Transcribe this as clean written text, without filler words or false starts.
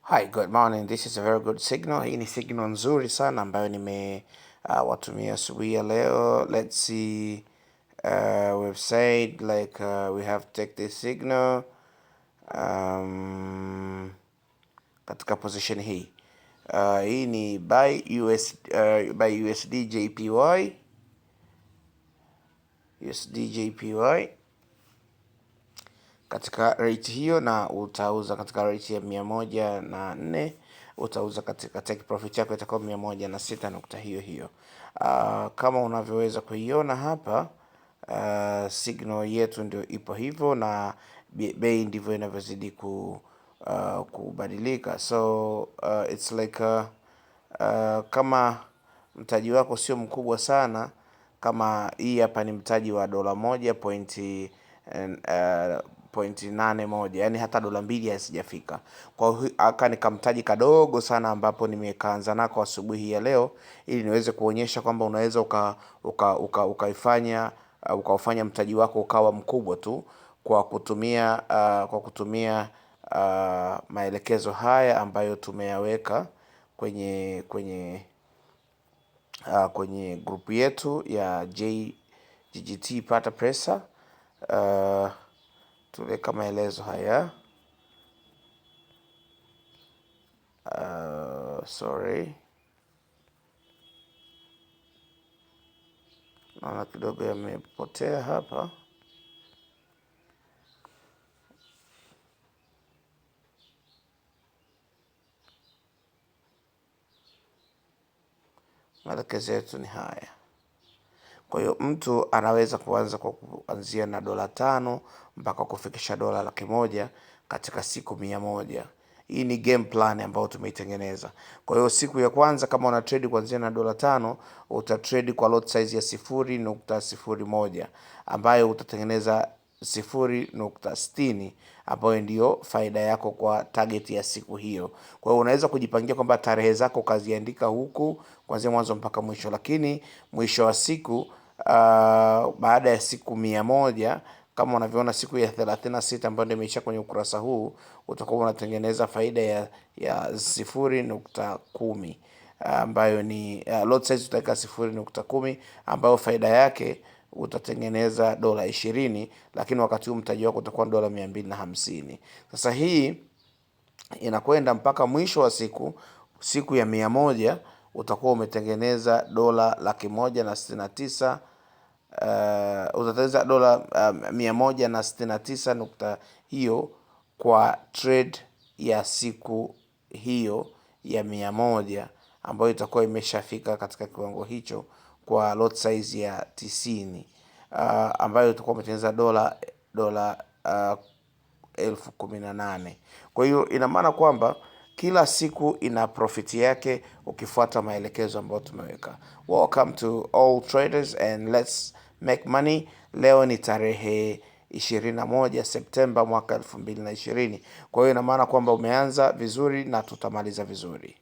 Hi, good morning. This is a very good signal. Hii ni signal nzuri sana ambayo watumia asubuhi ya leo. Let's see. We've said like we have to take this signal katika position hii. Hii ni buy USD JPY. USD JPY katika rate hiyo, na utauza katika rate ya 104. Utauza katika take profit yako itakuwa 106 nukta hiyo. Kama unavyoweza kuiona hapa, signal yetu ndio ipo hivyo, na bei ndivyo inavyozidi kubadilika. So it's like kama mtaji wako sio mkubwa sana, kama hii hapa ni mtaji wa $1.81, yani hata $2 hasijafika. Kwa hiyo aka ni kamtaji kadogo sana ambapo nimekaanza nako asubuhi ya leo, ili niweze kuonyesha kwamba unaweza ukaufanya mtaji wako ukawa mkubwa tu kwa kutumia maelekezo haya ambayo tumeyaweka kwenye grupu yetu ya JGT Pata Pesa. Tuweka maelezo haya. Sorry, naona kidogo yamepotea hapa. Maelekezo yetu ni haya. Kwa hiyo mtu anaweza kuanza kwa kuanzia na $5 mpaka kufikisha $100,000 katika siku 100. Hii ni game plan ambayo tumeitengeneza. Kwa hiyo siku ya kwanza kama una trade kuanzia na $5, uta trade kwa lot size ya 0.01 ambayo utatengeneza 0.60 ambayo ndiyo faida yako kwa target ya siku hiyo. Kwa hiyo unaweza kujipangia kwamba tarehe zako kaziandika huku kuanzia mwanzo mpaka mwisho, lakini mwisho wa siku baada ya siku 100, kama unavyoona siku ya 36 ambayo ndio imeisha kwenye ukurasa huu, utakuwa unatengeneza faida ya 0.10 ambayo ni lot size utaweka 0.10 ambayo faida yake utatengeneza $20, lakini wakati huu mtaji wako utakuwa $250. Sasa hii inakwenda mpaka mwisho wa siku ya 100 utakuwa umetengeneza $169. Utatengeneza $169 nukta hiyo kwa trade ya siku hiyo ya 100 ambayo itakuwa imeshafika katika kiwango hicho kwa lot size ya 90, ambayo itakuwa umetengeneza dola 18,000. Kwa hiyo ina maana kwamba kila siku ina profit yake ukifuata maelekezo ambayo tumeweka. Welcome to all traders and let's make money. Leo ni tarehe 21 Septemba mwaka 2020. Kwa hiyo ina maana kwamba umeanza vizuri na tutamaliza vizuri.